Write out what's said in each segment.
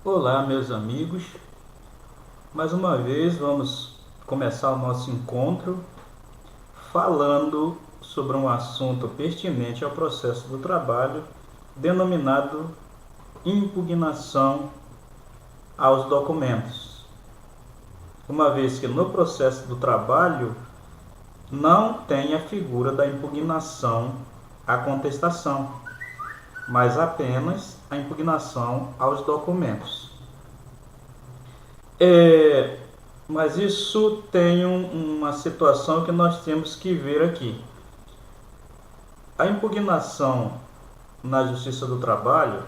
Olá, meus amigos. Mais uma vez vamos começar o nosso encontro falando sobre um assunto pertinente ao processo do trabalho, denominado impugnação aos documentos. Uma vez que no processo do trabalho não tem a figura da impugnação à contestação, mas apenas a impugnação aos documentos. Mas isso tem uma situação que nós temos que ver aqui. A impugnação na Justiça do Trabalho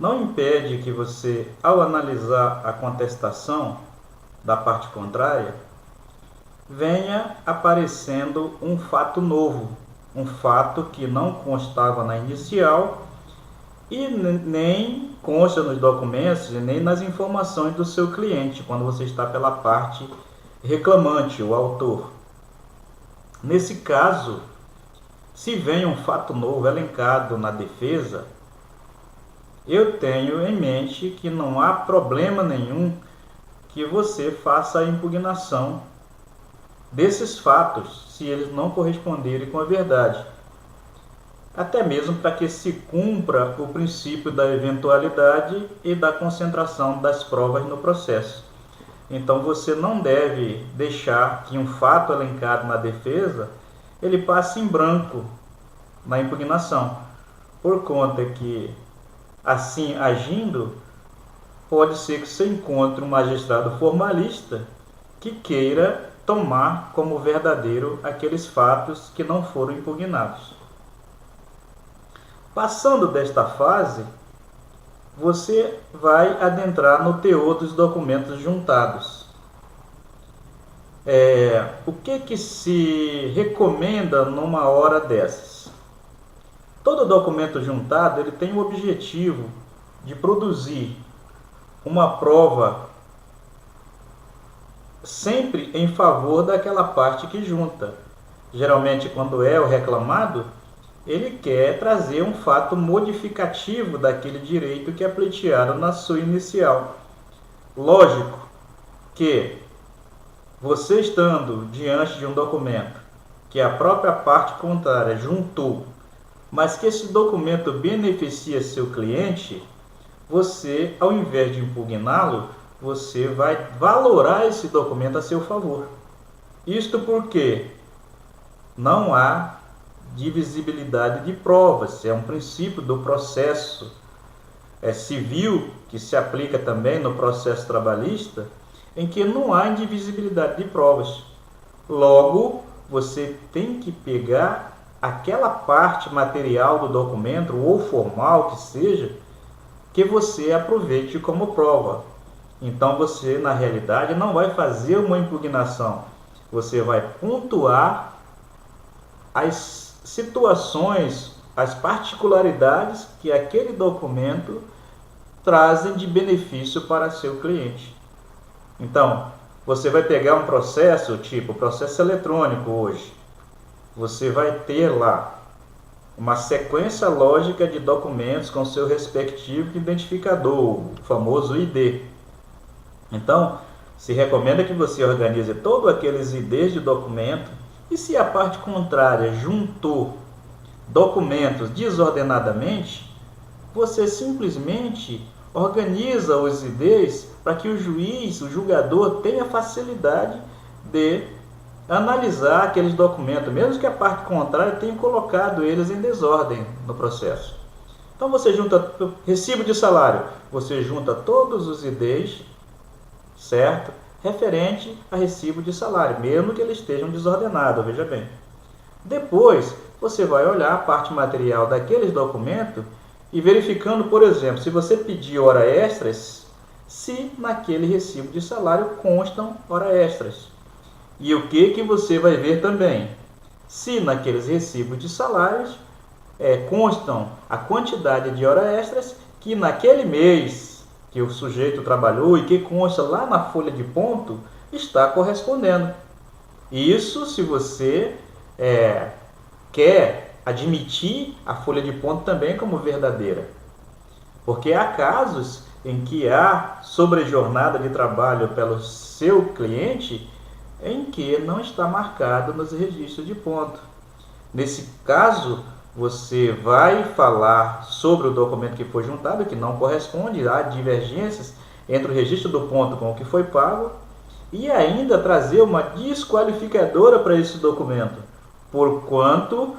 não impede que você, ao analisar a contestação da parte contrária, venha aparecendo um fato novo, um fato que não constava na inicial e nem consta nos documentos e nem nas informações do seu cliente, quando você está pela parte reclamante, o autor. Nesse caso, se vem um fato novo elencado na defesa, eu tenho em mente que não há problema nenhum que você faça a impugnação desses fatos, se eles não corresponderem com a verdade. Até mesmo para que se cumpra o princípio da eventualidade e da concentração das provas no processo. Então você não deve deixar que um fato elencado na defesa ele passe em branco na impugnação, por conta que, assim agindo, pode ser que você encontre um magistrado formalista que queira tomar como verdadeiro aqueles fatos que não foram impugnados. Passando desta fase, você vai adentrar no teor dos documentos juntados. O que se recomenda numa hora dessas? Todo documento juntado ele tem o objetivo de produzir uma prova sempre em favor daquela parte que junta. Geralmente, quando é o reclamado, ele quer trazer um fato modificativo daquele direito que é pleiteado na sua inicial. Lógico que você estando diante de um documento que a própria parte contrária juntou, mas que esse documento beneficia seu cliente, você, ao invés de impugná-lo, você vai valorar esse documento a seu favor. Isto porque não há divisibilidade de provas, é um princípio do processo civil que se aplica também no processo trabalhista, em que não há indivisibilidade de provas. Logo, você tem que pegar aquela parte material do documento, ou formal que seja, que você aproveite como prova. Então você, na realidade, não vai fazer uma impugnação, você vai pontuar as situações, as particularidades que aquele documento trazem de benefício para seu cliente. Então, você vai pegar um processo, tipo processo eletrônico hoje, você vai ter lá uma sequência lógica de documentos com seu respectivo identificador, o famoso ID. Então, se recomenda que você organize todos aqueles IDs de documento, e se a parte contrária juntou documentos desordenadamente, você simplesmente organiza os IDs para que o juiz, o julgador, tenha facilidade de analisar aqueles documentos, mesmo que a parte contrária tenha colocado eles em desordem no processo. Então você junta recibo de salário, você junta todos os IDs, certo? Referente a recibo de salário, mesmo que eles estejam desordenados, veja bem. Depois, você vai olhar a parte material daqueles documentos e verificando, por exemplo, se você pedir hora extras, se naquele recibo de salário constam hora extras. E o que você vai ver também? Se naqueles recibos de salários constam a quantidade de hora extras que naquele mês que o sujeito trabalhou e que consta lá na folha de ponto, está correspondendo. Isso se você quer admitir a folha de ponto também como verdadeira. Porque há casos em que há sobrejornada de trabalho pelo seu cliente, em que não está marcado nos registros de ponto. Nesse caso, você vai falar sobre o documento que foi juntado, que não corresponde, há divergências entre o registro do ponto com o que foi pago, e ainda trazer uma desqualificadora para esse documento, porquanto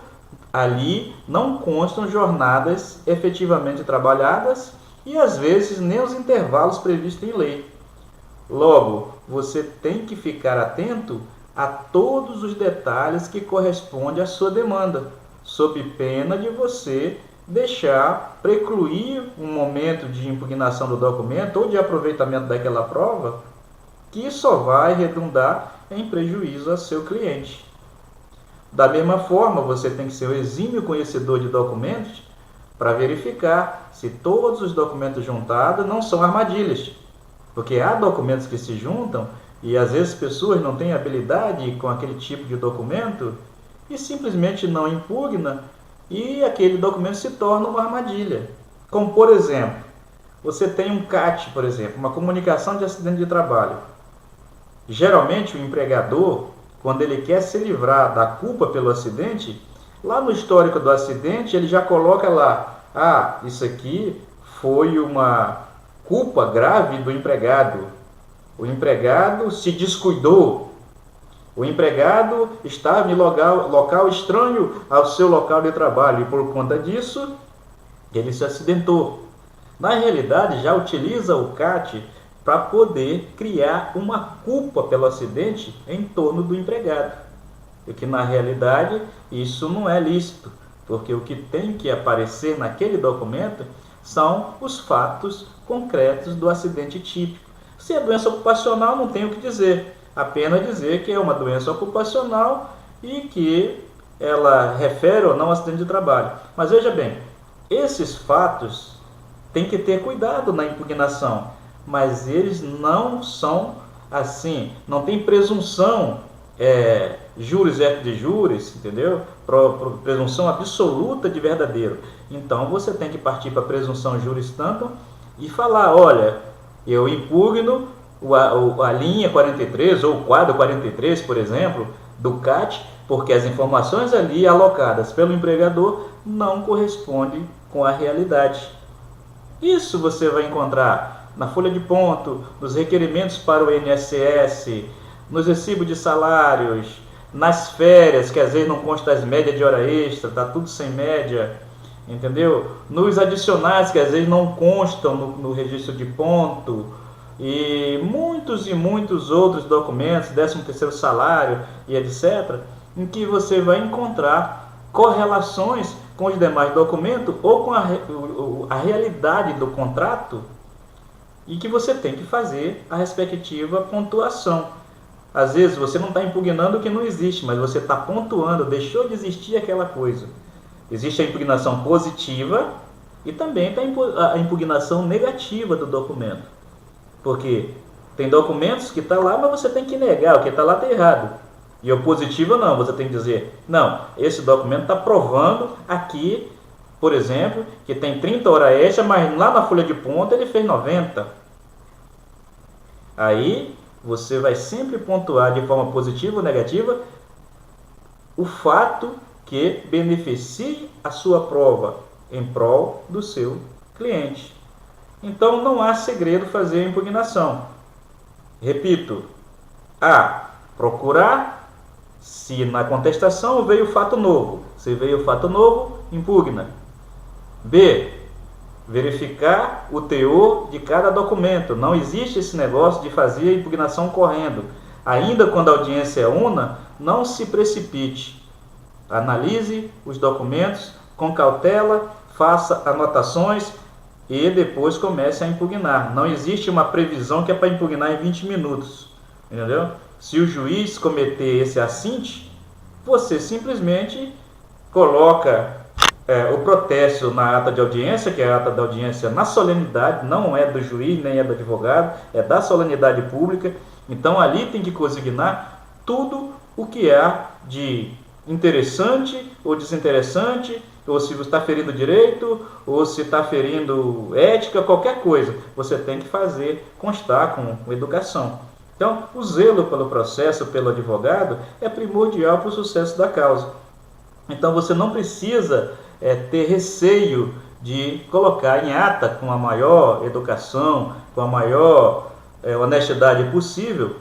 ali não constam jornadas efetivamente trabalhadas e às vezes nem os intervalos previstos em lei. Logo, você tem que ficar atento a todos os detalhes que correspondem à sua demanda, sob pena de você deixar precluir um momento de impugnação do documento ou de aproveitamento daquela prova que só vai redundar em prejuízo a seu cliente. Da mesma forma, você tem que ser um exímio conhecedor de documentos para verificar se todos os documentos juntados não são armadilhas, porque há documentos que se juntam e às vezes pessoas não têm habilidade com aquele tipo de documento e simplesmente não impugna e aquele documento se torna uma armadilha. Como, por exemplo, você tem um CAT, por exemplo, uma comunicação de acidente de trabalho. Geralmente o empregador, quando ele quer se livrar da culpa pelo acidente, lá no histórico do acidente ele já coloca lá, isso aqui foi uma culpa grave do empregado. O empregado se descuidou. O empregado estava em local estranho ao seu local de trabalho e por conta disso ele se acidentou. Na realidade já utiliza o CAT para poder criar uma culpa pelo acidente em torno do empregado. E que na realidade isso não é lícito, porque o que tem que aparecer naquele documento são os fatos concretos do acidente típico. Se é doença ocupacional, não tem o que dizer, apenas dizer que é uma doença ocupacional e que ela refere ou não ao acidente de trabalho. Mas veja bem, esses fatos tem que ter cuidado na impugnação, mas eles não são assim, não tem presunção juris et de juris, entendeu? Presunção absoluta de verdadeiro. Então você tem que partir para a presunção juris tantum e falar, olha, eu impugno a linha 43 ou o quadro 43, por exemplo, do CAT, porque as informações ali alocadas pelo empregador não correspondem com a realidade. Isso você vai encontrar na folha de ponto, nos requerimentos para o INSS, nos recibos de salários, nas férias, que às vezes não consta as médias de hora extra, está tudo sem média, entendeu? Nos adicionais, que às vezes não constam no registro de ponto, e muitos outros documentos, 13º salário e etc., em que você vai encontrar correlações com os demais documentos ou com a realidade do contrato e que você tem que fazer a respectiva pontuação. Às vezes você não está impugnando o que não existe, mas você está pontuando, deixou de existir aquela coisa. Existe a impugnação positiva e também tem a impugnação negativa do documento. Porque tem documentos que está lá, mas você tem que negar, o que está lá está errado. E o positivo não, você tem que dizer, não, esse documento está provando aqui, por exemplo, que tem 30 horas extra, mas lá na folha de ponta ele fez 90. Aí você vai sempre pontuar de forma positiva ou negativa o fato que beneficie a sua prova em prol do seu cliente. Então não há segredo fazer a impugnação. Repito, A, procurar se na contestação veio fato novo. Se veio fato novo, impugna. B, verificar o teor de cada documento. Não existe esse negócio de fazer a impugnação correndo. Ainda quando a audiência é una, não se precipite. Analise os documentos com cautela, faça anotações e depois comece a impugnar. Não existe uma previsão que é para impugnar em 20 minutos. Entendeu? Se o juiz cometer esse assinte, você simplesmente coloca o protesto na ata de audiência, que é a ata da audiência na solenidade, não é do juiz nem é do advogado, é da solenidade pública. Então ali tem que consignar tudo o que há de interessante ou desinteressante, ou se você está ferindo direito, ou se está ferindo ética, qualquer coisa, você tem que fazer constar com educação. Então, o zelo pelo processo, pelo advogado, é primordial para o sucesso da causa. Então, você não precisa ter receio de colocar em ata com a maior educação, com a maior honestidade possível,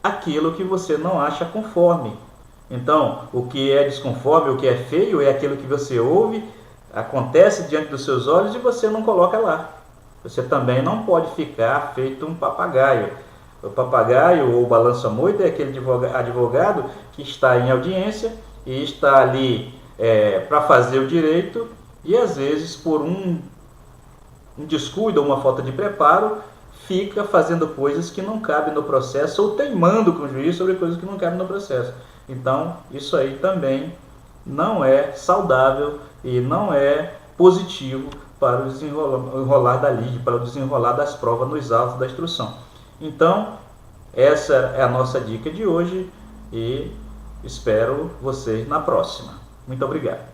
aquilo que você não acha conforme. Então, o que é desconforme, o que é feio, é aquilo que você ouve, acontece diante dos seus olhos e você não coloca lá. Você também não pode ficar feito um papagaio. O papagaio ou balança-moita é aquele advogado que está em audiência e está ali para fazer o direito e às vezes por um descuido ou uma falta de preparo fica fazendo coisas que não cabem no processo ou teimando com o juiz sobre coisas que não cabem no processo. Então, isso aí também não é saudável e não é positivo para o desenrolar da lide, para o desenrolar das provas nos autos da instrução. Então, essa é a nossa dica de hoje e espero vocês na próxima. Muito obrigado.